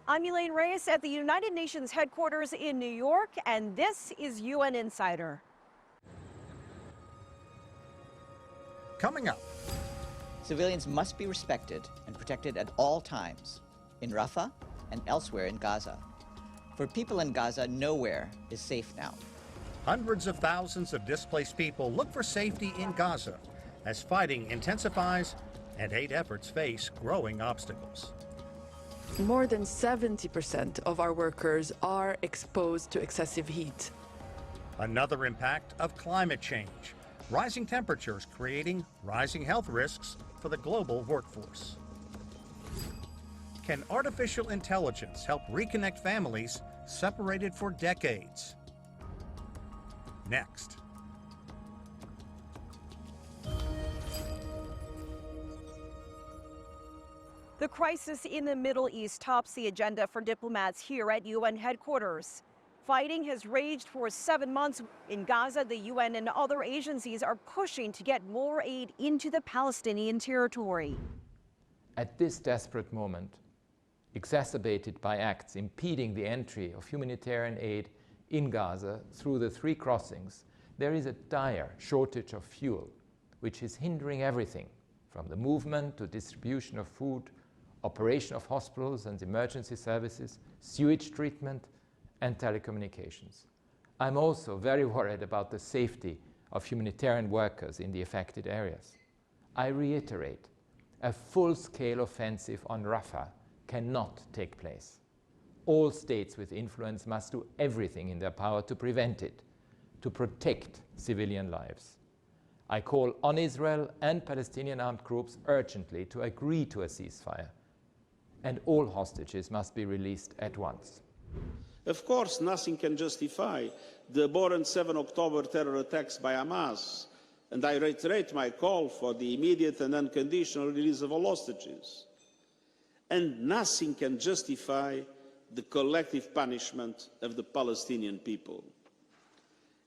I'm Elaine Reyes at the United Nations headquarters in New York, and this is UN Insider. Coming up. Civilians must be respected and protected at all times, in Rafah and elsewhere in Gaza. For people in Gaza, nowhere is safe now. Hundreds of thousands of displaced people look for safety in Gaza as fighting intensifies and aid efforts face growing obstacles. More than 70% of our workers are exposed to excessive heat. Another impact of climate change. Rising temperatures creating rising health risks for the global workforce. Can artificial intelligence help reconnect families separated for decades? Next. The crisis in the Middle East tops the agenda for diplomats here at UN headquarters. Fighting has raged for 7 months. In Gaza, the UN and other agencies are pushing to get more aid into the Palestinian territory. At this desperate moment, exacerbated by acts impeding the entry of humanitarian aid in Gaza through the 3 crossings, there is a dire shortage of fuel, which is hindering everything from the movement to distribution of food, operation of hospitals and emergency services, sewage treatment, and telecommunications. I'm also very worried about the safety of humanitarian workers in the affected areas. I reiterate, a full-scale offensive on Rafah cannot take place. All states with influence must do everything in their power to prevent it, to protect civilian lives. I call on Israel and Palestinian armed groups urgently to agree to a ceasefire, and all hostages must be released at once. Of course, nothing can justify the abhorrent 7 October terror attacks by Hamas, and I reiterate my call for the immediate and unconditional release of all hostages. And nothing can justify the collective punishment of the Palestinian people.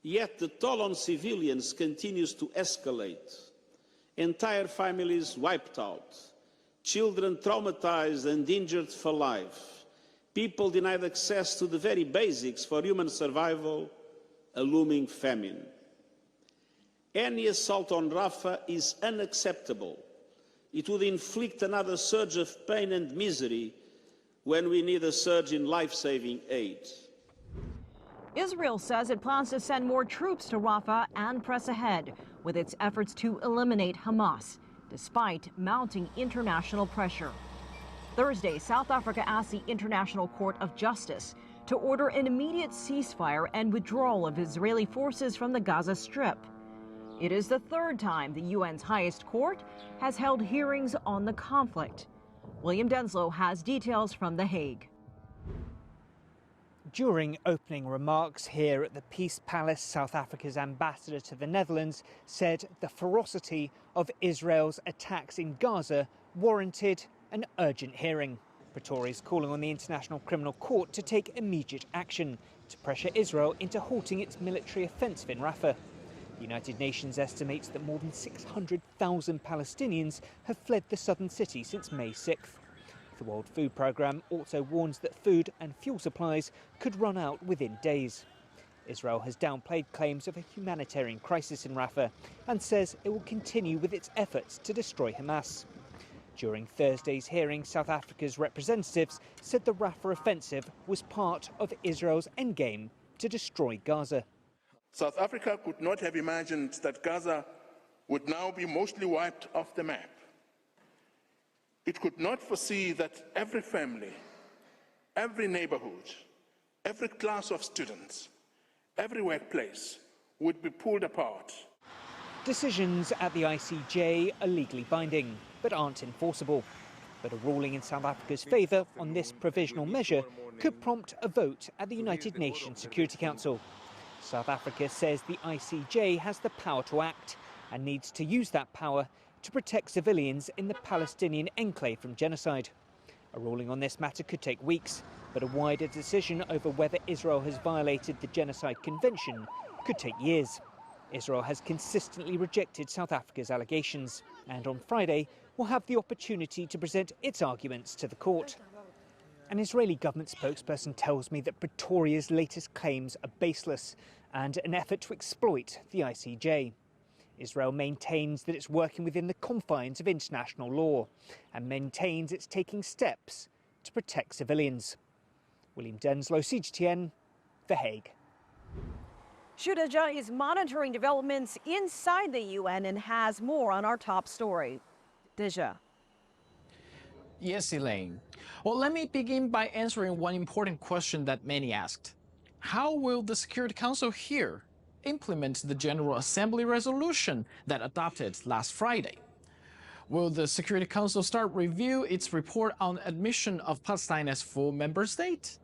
Yet the toll on civilians continues to escalate. Entire families wiped out, children traumatized and injured for life, people denied access to the very basics for human survival, a looming famine. Any assault on Rafah is unacceptable. It would inflict another surge of pain and misery when we need a surge in life-saving aid. Israel says it plans to send more troops to Rafah and press ahead with its efforts to eliminate Hamas, despite mounting international pressure. Thursday, South Africa asked the International Court of Justice to order an immediate ceasefire and withdrawal of Israeli forces from the Gaza Strip. It is the 3rd time the UN's highest court has held hearings on the conflict. William Denslow has details from The Hague. During opening remarks here at the Peace Palace, South Africa's ambassador to the Netherlands said the ferocity of Israel's attacks in Gaza warranted an urgent hearing. Pretoria is calling on the International Criminal Court to take immediate action to pressure Israel into halting its military offensive in Rafah. The United Nations estimates that more than 600,000 Palestinians have fled the southern city since May 6th. The World Food Programme also warns that food and fuel supplies could run out within days. Israel has downplayed claims of a humanitarian crisis in Rafah and says it will continue with its efforts to destroy Hamas. During Thursday's hearing, South Africa's representatives said the Rafah offensive was part of Israel's endgame to destroy Gaza. South Africa could not have imagined that Gaza would now be mostly wiped off the map. It could not foresee that every family, every neighborhood, every class of students, every workplace would be pulled apart. Decisions at the ICJ are legally binding, but aren't enforceable. But a ruling in South Africa's favour on this provisional measure could prompt a vote at the United Nations Security Council. South Africa says the ICJ has the power to act and needs to use that power to protect civilians in the Palestinian enclave from genocide. A ruling on this matter could take weeks, but a wider decision over whether Israel has violated the Genocide Convention could take years. Israel has consistently rejected South Africa's allegations, and on Friday will have the opportunity to present its arguments to the court. An Israeli government spokesperson tells me that Pretoria's latest claims are baseless and an effort to exploit the ICJ. Israel maintains that it's working within the confines of international law and maintains it's taking steps to protect civilians. William Denslow, CGTN, The Hague. Shudaja is monitoring developments inside the UN and has more on our top story. Deja. Yes, Elaine. Well, let me begin by answering one important question that many asked. How will the Security Council here implement the General Assembly resolution that adopted last Friday? Will the Security Council start review its report on admission of Palestine as full member state?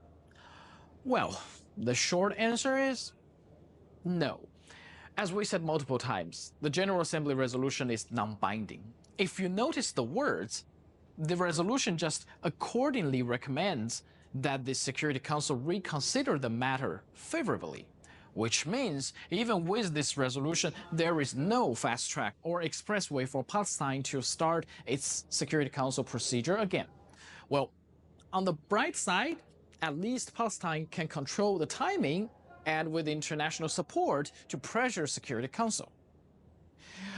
Well, the short answer is no. As we said multiple times, the General Assembly resolution is non-binding. If you notice the words, the resolution just accordingly recommends that the Security Council reconsider the matter favorably, which means even with this resolution, there is no fast track or expressway for Palestine to start its Security Council procedure again. Well, on the bright side, at least Palestine can control the timing and with international support to pressure Security Council.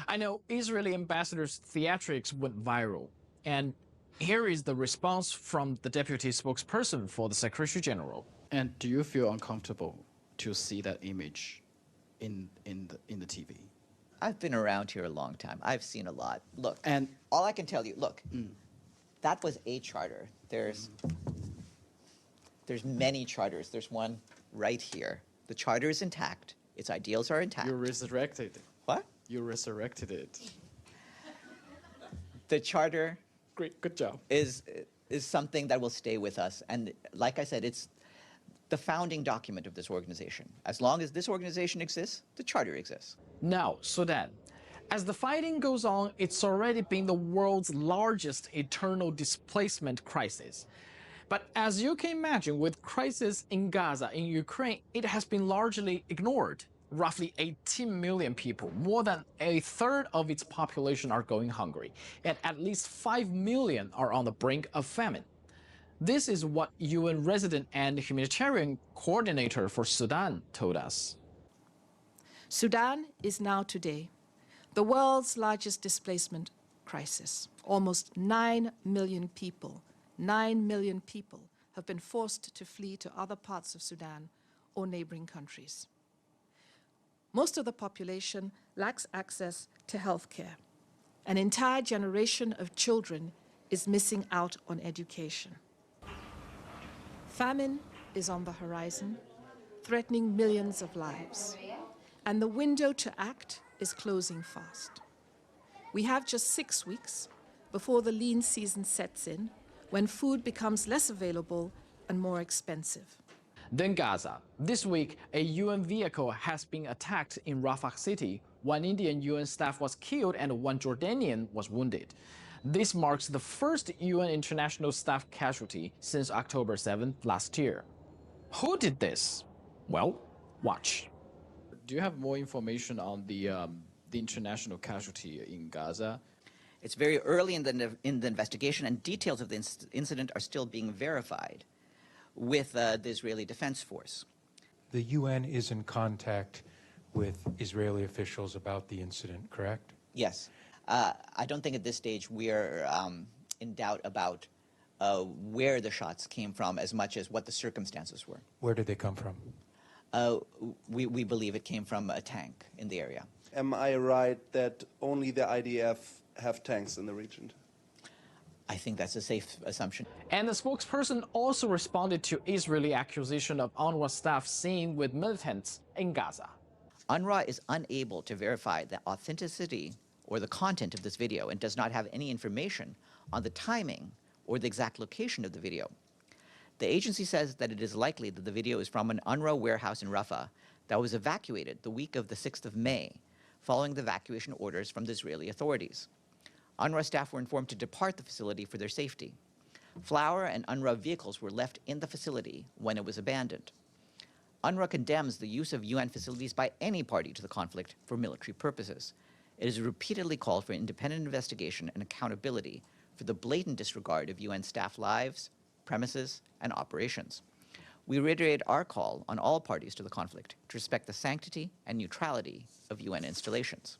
I know Israeli ambassador's theatrics went viral, and here is the response from the deputy spokesperson for the Secretary General. And do you feel uncomfortable to see that image in the TV? I've been around here a long time. I've seen a lot. Look, And all I can tell you, look, that was a charter. There's many charters. There's one right here. The charter is intact. Its ideals are intact. you resurrected it. What? You resurrected it. The charter Great, good job. is something that will stay with us. And like I said, it's the founding document of this organization. As long as this organization exists, the charter exists. Now, Sudan. As the fighting goes on, it's already been the world's largest eternal displacement crisis. But as you can imagine, with crisis in Gaza, in Ukraine, it has been largely ignored. Roughly 18 million people, more than a third of its population, are going hungry, and at least 5 million are on the brink of famine. This is what UN resident and humanitarian coordinator for Sudan told us. Sudan is now today the world's largest displacement crisis. Almost 9 million people, 9 million people have been forced to flee to other parts of Sudan or neighboring countries. Most of the population lacks access to health care. An entire generation of children is missing out on education. Famine is on the horizon, threatening millions of lives. And the window to act is closing fast. We have just 6 weeks before the lean season sets in, when food becomes less available and more expensive. Then Gaza. This week, a UN vehicle has been attacked in Rafah city. One Indian UN staff was killed and one Jordanian was wounded. This marks the first UN international staff casualty since October 7th last year. Who did this? Well, watch. Do you have more information on the international casualty in Gaza? It's very early in the investigation, and details of the incident are still being verified with the Israeli Defense Force. The UN is in contact with Israeli officials about the incident, correct? Yes. I don't think at this stage we're in doubt about where the shots came from as much as what the circumstances were. Where did they come from? We believe it came from a tank in the area. Am I right that only the IDF have tanks in the region? I think that's a safe assumption. And the spokesperson also responded to Israeli accusation of UNRWA staff seen with militants in Gaza. UNRWA is unable to verify the authenticity or the content of this video and does not have any information on the timing or the exact location of the video. The agency says that it is likely that the video is from an UNRWA warehouse in Rafah that was evacuated the week of the 6th of May, following the evacuation orders from the Israeli authorities. UNRWA staff were informed to depart the facility for their safety. Flour and UNRWA vehicles were left in the facility when it was abandoned. UNRWA condemns the use of UN facilities by any party to the conflict for military purposes. It has repeatedly called for independent investigation and accountability for the blatant disregard of UN staff lives, premises, and operations. We reiterate our call on all parties to the conflict to respect the sanctity and neutrality of UN installations.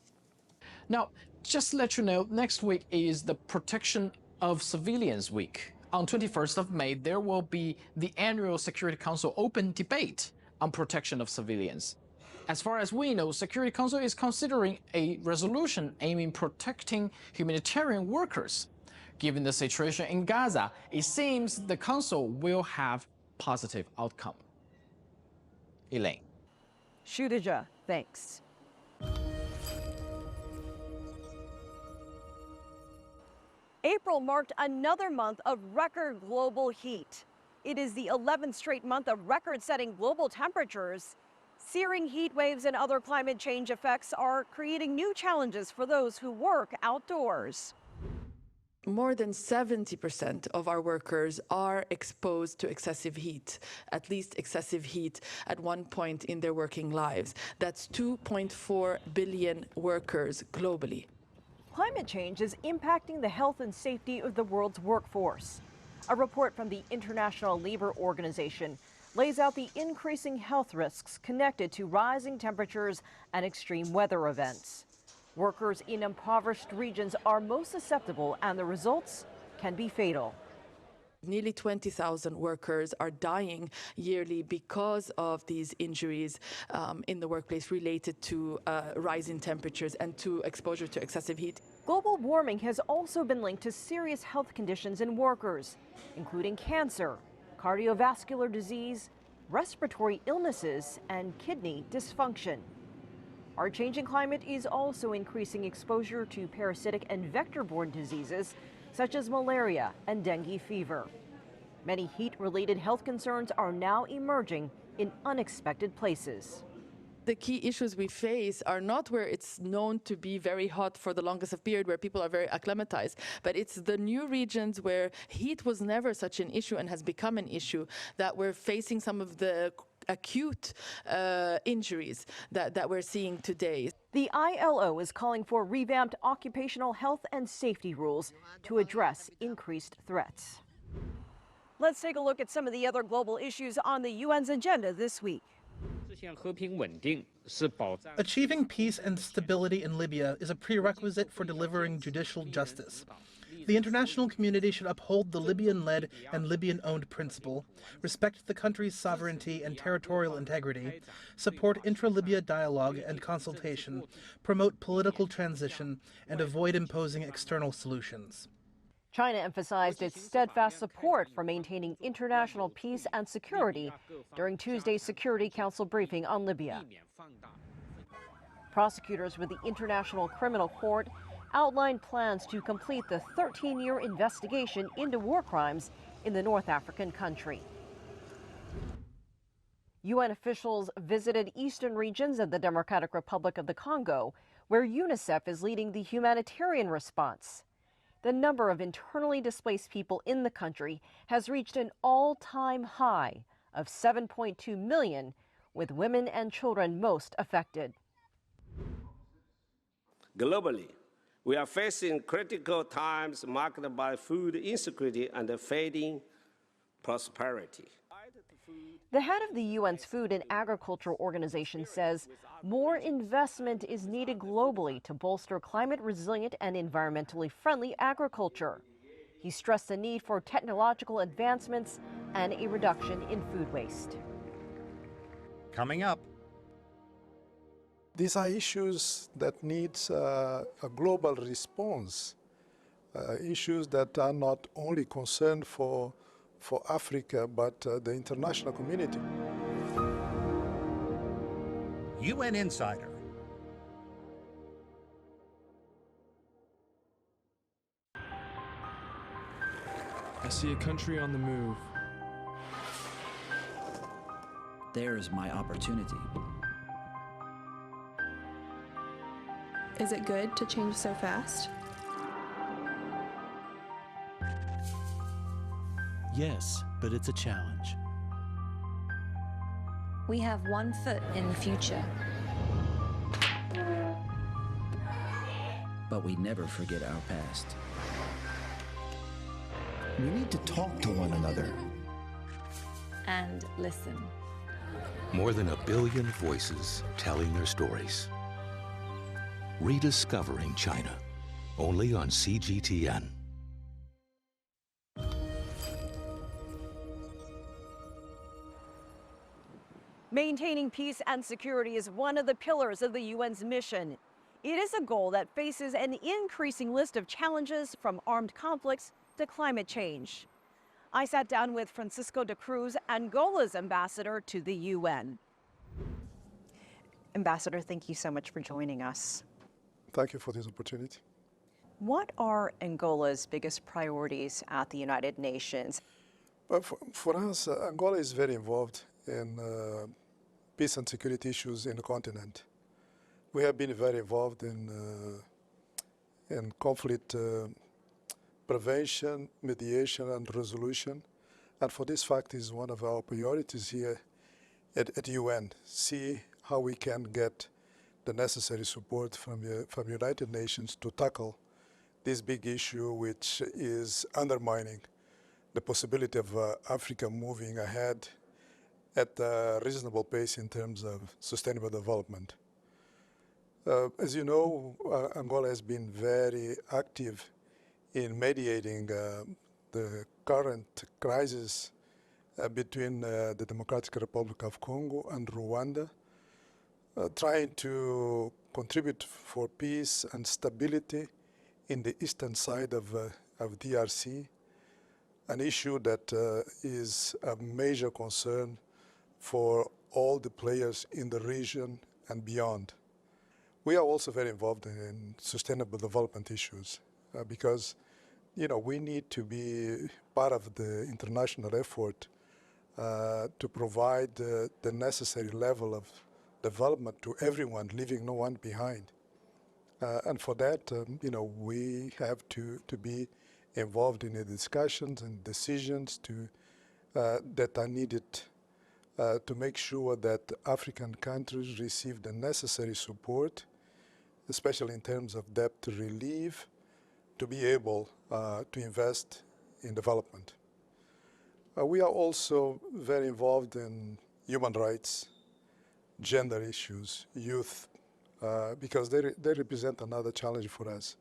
Now, just to let you know, next week is the Protection of Civilians Week. On 21st of May, there will be the annual Security Council open debate on protection of civilians. As far as we know, Security Council is considering a resolution aiming protecting humanitarian workers. Given the situation in Gaza, it seems the Council will have positive outcome. Elaine. Shudija, thanks. April marked another month of record global heat. It is the 11th straight month of record-setting global temperatures. Searing heat waves and other climate change effects are creating new challenges for those who work outdoors. More than 70% of our workers are exposed to excessive heat, at least excessive heat at one point in their working lives. That's 2.4 billion workers globally. Climate change is impacting the health and safety of the world's workforce. A report from the International Labour Organization lays out the increasing health risks connected to rising temperatures and extreme weather events. Workers in impoverished regions are most susceptible, and the results can be fatal. Nearly 20,000 workers are dying yearly because of these injuries in the workplace related to rising temperatures and to exposure to excessive heat. Global warming has also been linked to serious health conditions in workers, including cancer, cardiovascular disease, respiratory illnesses, and kidney dysfunction. Our changing climate is also increasing exposure to parasitic and vector-borne diseases such as malaria and dengue fever. Many heat-related health concerns are now emerging in unexpected places. The key issues we face are not where it's known to be very hot for the longest of period, where people are very acclimatized, but it's the new regions where heat was never such an issue and has become an issue, that we're facing some of the acute injuries that we're seeing today. The ILO is calling for revamped occupational health and safety rules to address increased threats. Let's take a look at some of the other global issues on the UN's agenda this week. Achieving peace and stability in Libya is a prerequisite for delivering judicial justice. The international community should uphold the Libyan-led and Libyan-owned principle, respect the country's sovereignty and territorial integrity, support intra-Libya dialogue and consultation, promote political transition, and avoid imposing external solutions. China emphasized its steadfast support for maintaining international peace and security during Tuesday's Security Council briefing on Libya. Prosecutors with the International Criminal Court outlined plans to complete the 13-year investigation into war crimes in the North African country. UN officials visited eastern regions of the Democratic Republic of the Congo, where UNICEF is leading the humanitarian response. The number of internally displaced people in the country has reached an all-time high of 7.2 million, with women and children most affected. Globally, we are facing critical times marked by food insecurity and fading prosperity. The head of the UN's Food and Agriculture Organization says more investment is needed globally to bolster climate-resilient and environmentally friendly agriculture. He stressed the need for technological advancements and a reduction in food waste. Coming up. These are issues that need a global response, issues that are not only concerned for Africa, but the international community. UN Insider. I see a country on the move. There's my opportunity. Is it good to change so fast? Yes, but it's a challenge. We have one foot in the future. But we never forget our past. We need to talk to one another. And listen. More than 1 billion voices telling their stories. Rediscovering China, only on CGTN. Maintaining peace and security is one of the pillars of the UN's mission. It is a goal that faces an increasing list of challenges, from armed conflicts to climate change. I sat down with Francisco de Cruz, Angola's ambassador to the UN. Ambassador, thank you so much for joining us. Thank you for this opportunity. What are Angola's biggest priorities at the United Nations? Well, for us, Angola is very involved in peace and security issues in the continent. We have been very involved in conflict prevention, mediation, and resolution. And for this fact is one of our priorities here at UN. See how we can get the necessary support from United Nations to tackle this big issue, which is undermining the possibility of Africa moving ahead at a reasonable pace in terms of sustainable development. As you know, Angola has been very active in mediating the current crisis between the Democratic Republic of Congo and Rwanda, trying to contribute for peace and stability in the eastern side of DRC, an issue that is a major concern for all the players in the region and beyond. We are also very involved in sustainable development issues because, we need to be part of the international effort to provide the necessary level of development to everyone, leaving no one behind. And for that, we have to be involved in the discussions and decisions that are needed to make sure that African countries receive the necessary support, especially in terms of debt relief, to be able to invest in development. We are also very involved in human rights, gender issues, youth, because they represent another challenge for us.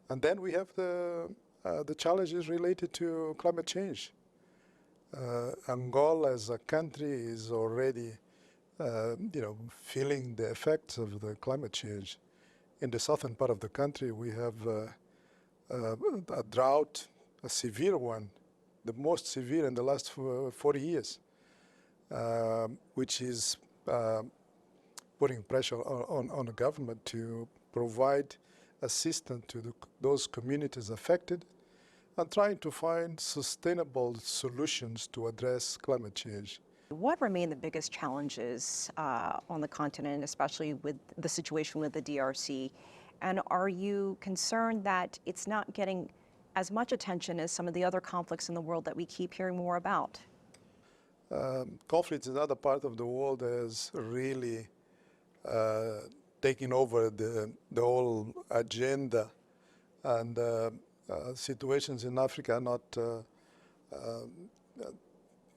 And then we have the challenges related to climate change. Angola as a country is already, feeling the effects of the climate change. In the southern part of the country, we have a drought, a severe one, the most severe in the last 40 years, which is putting pressure on the government to provide assistance to those communities affected, and trying to find sustainable solutions to address climate change. What remain the biggest challenges on the continent, especially with the situation with the DRC? And are you concerned that it's not getting as much attention as some of the other conflicts in the world that we keep hearing more about? Conflict in other parts of the world has really taken over the whole agenda, and situations in Africa are not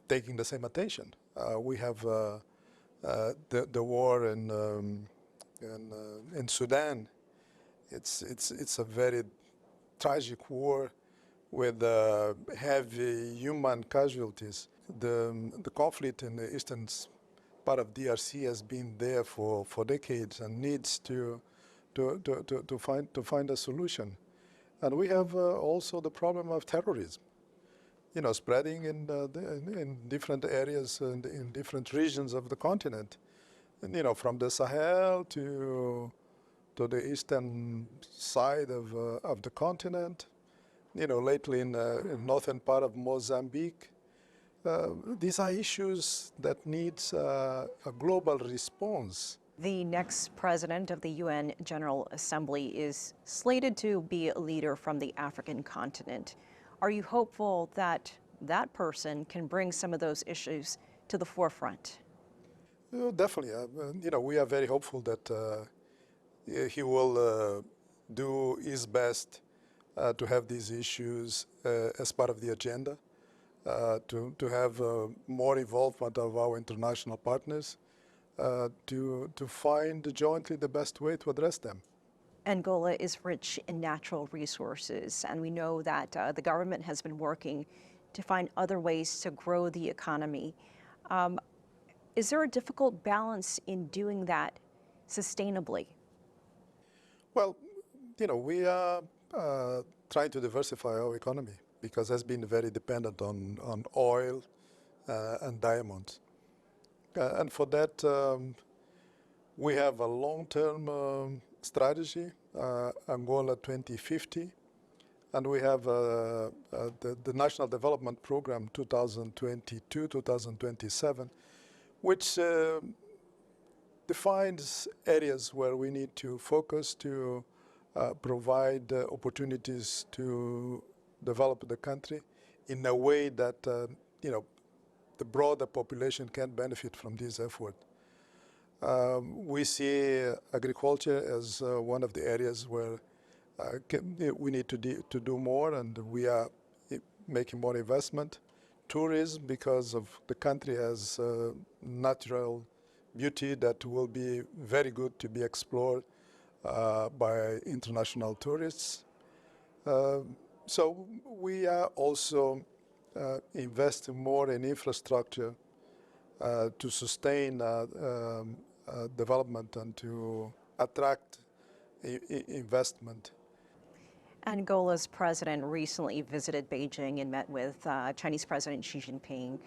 taking the same attention. We have the war in Sudan. It's a very tragic war with heavy human casualties. The conflict in the eastern part of DRC has been there for decades and needs to find a solution. And we have also the problem of terrorism, spreading in different areas and in different regions of the continent, and, from the Sahel to the eastern side of the continent, lately in the northern part of Mozambique. These are issues that needs a global response. The next president of the UN General Assembly is slated to be a leader from the African continent. Are you hopeful that that person can bring some of those issues to the forefront? Definitely. We are very hopeful that he will do his best to have these issues as part of the agenda, to have more involvement of our international partners, to find jointly the best way to address them. Angola is rich in natural resources, and we know that the government has been working to find other ways to grow the economy. Is there a difficult balance in doing that sustainably? Well, you know, we are trying to diversify our economy because it has been very dependent on oil and diamonds. And for that, we have a long-term strategy, Angola 2050, and we have the National Development Program 2022-2027, which defines areas where we need to focus to provide opportunities to develop the country in a way that you know, the broader population can benefit from this effort. We see agriculture as one of the areas where we need to do more, and we are making more investment. Tourism, because of the country has natural beauty that will be very good to be explored by international tourists. So we are also investing more in infrastructure to sustain development and to attract investment. Angola's president recently visited Beijing and met with Chinese President Xi Jinping.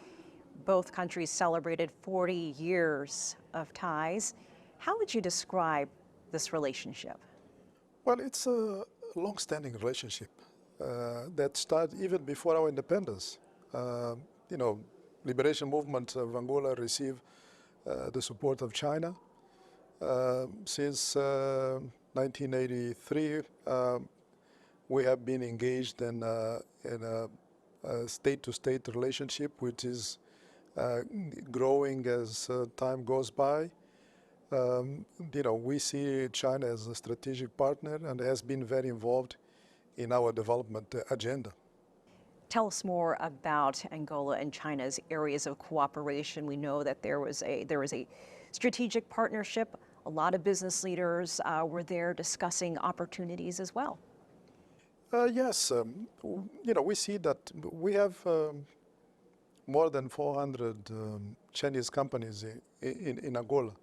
Both countries celebrated 40 years of ties. How would you describe this relationship? Well, it's a long-standing relationship that started even before our independence. You know, liberation movement of Angola received the support of China. Since 1983, we have been engaged in a state-to-state relationship, which is growing as time goes by. You know, we see China as a strategic partner and has been very involved in our development agenda. Tell us more about Angola and China's areas of cooperation. We know that there was a strategic partnership. A lot of business leaders were there discussing opportunities as well. Yes, you know, we see that we have more than 400 Chinese companies in Angola.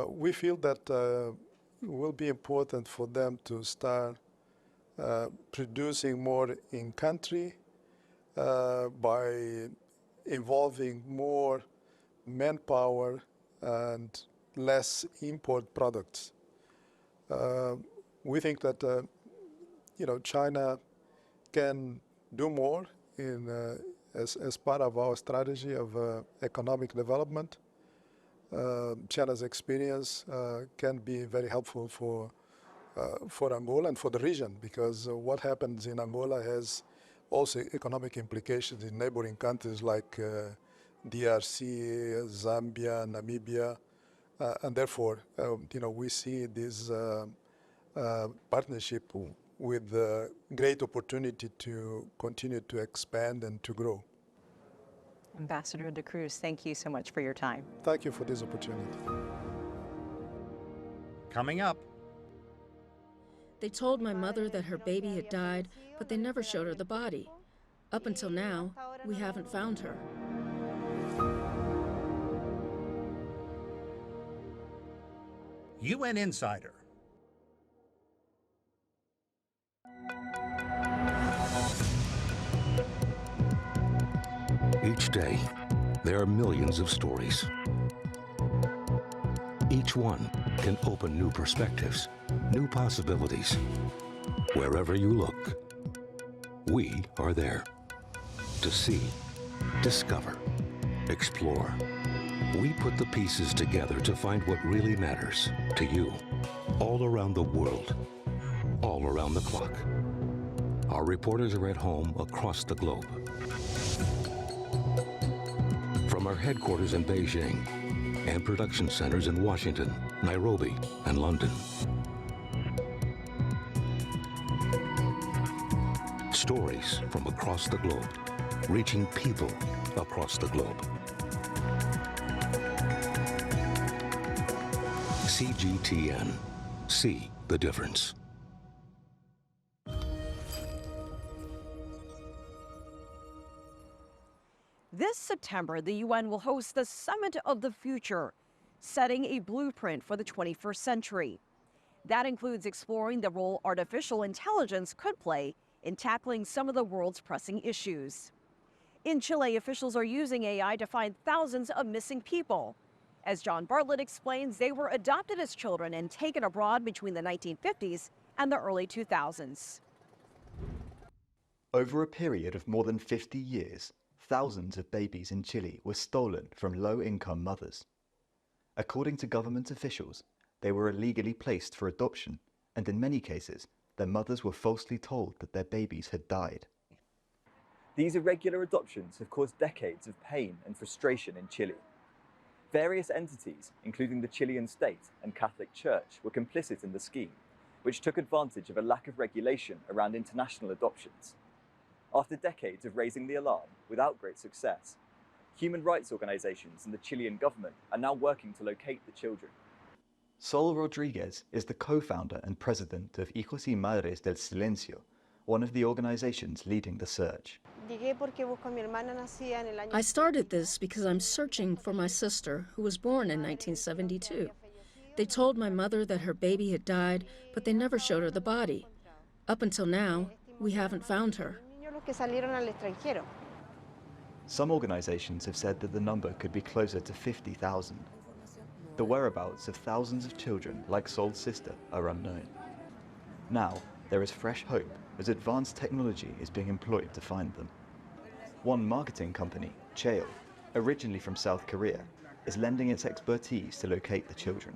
We feel that it will be important for them to start producing more in country by involving more manpower and less import products. We think that you know, China can do more as part of our strategy of economic development. China's experience can be very helpful for Angola and for the region, because what happens in Angola has also economic implications in neighboring countries like DRC, Zambia, Namibia, and therefore, you know, we see this partnership with great opportunity to continue to expand and to grow. Ambassador de Cruz, thank you so much for your time. Thank you for this opportunity. Coming up. They told my mother that her baby had died, but they never showed her the body. Up until now, we haven't found her. UN Insider. Each day, there are millions of stories. Each one can open new perspectives, new possibilities. Wherever you look, we are there to see, discover, explore. We put the pieces together to find what really matters to you, all around the world, all around the clock. Our reporters are at home across the globe. From our headquarters in Beijing and production centers in Washington, Nairobi, and London. Stories from across the globe, reaching people across the globe. CGTN. See the difference. This September, the UN will host the Summit of the Future, setting a blueprint for the 21st century. That includes exploring the role artificial intelligence could play in tackling some of the world's pressing issues. In Chile, officials are using AI to find thousands of missing people. As John Bartlett explains, they were adopted as children and taken abroad between the 1950s and the early 2000s. Over a period of more than 50 years, thousands of babies in Chile were stolen from low-income mothers. According to government officials, they were illegally placed for adoption, and in many cases, their mothers were falsely told that their babies had died. These irregular adoptions have caused decades of pain and frustration in Chile. Various entities, including the Chilean state and Catholic Church, were complicit in the scheme, which took advantage of a lack of regulation around international adoptions. After decades of raising the alarm without great success, human rights organizations and the Chilean government are now working to locate the children. Sol Rodriguez is the co-founder and president of Hijos y Madres del Silencio, one of the organizations leading the search. I started this because I'm searching for my sister, who was born in 1972. They told my mother that her baby had died, but they never showed her the body. Up until now, we haven't found her. Some organizations have said that the number could be closer to 50,000. The whereabouts of thousands of children like Sol's sister are unknown. Now, there is fresh hope as advanced technology is being employed to find them. One marketing company, Cheil, originally from South Korea, is lending its expertise to locate the children.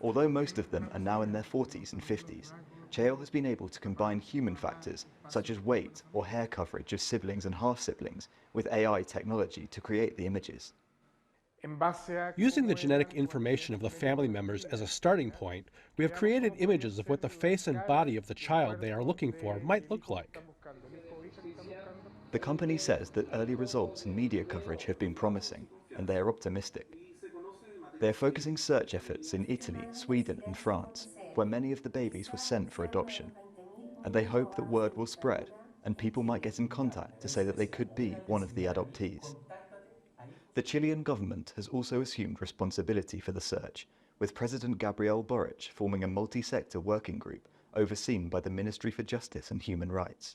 Although most of them are now in their 40s and 50s, Cheil has been able to combine human factors such as weight or hair coverage of siblings and half-siblings with AI technology to create the images. Using the genetic information of the family members as a starting point, we have created images of what the face and body of the child they are looking for might look like. The company says that early results in media coverage have been promising, and they are optimistic. They are focusing search efforts in Italy, Sweden and France, where many of the babies were sent for adoption. And they hope that word will spread, and people might get in contact to say that they could be one of the adoptees. The Chilean government has also assumed responsibility for the search, with President Gabriel Boric forming a multi-sector working group overseen by the Ministry for Justice and Human Rights.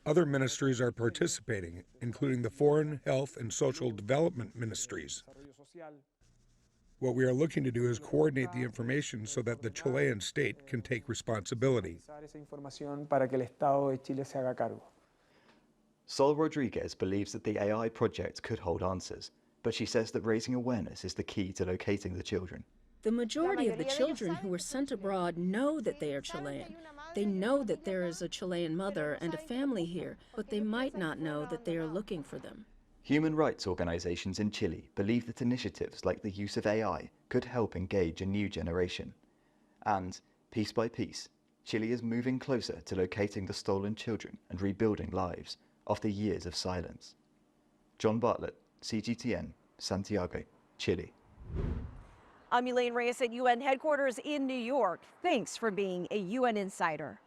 Other ministries are participating, including the Foreign, Health, and Social Development ministries. What we are looking to do is coordinate the information so that the Chilean state can take responsibility. Sol Rodriguez believes that the AI project could hold answers, but she says that raising awareness is the key to locating the children. The majority of the children who were sent abroad know that they are Chilean. They know that there is a Chilean mother and a family here, but they might not know that they are looking for them. Human rights organizations in Chile believe that initiatives like the use of AI could help engage a new generation. And, piece by piece, Chile is moving closer to locating the stolen children and rebuilding lives after years of silence. John Bartlett, CGTN, Santiago, Chile. I'm Elaine Reyes at UN headquarters in New York. Thanks for being a UN insider.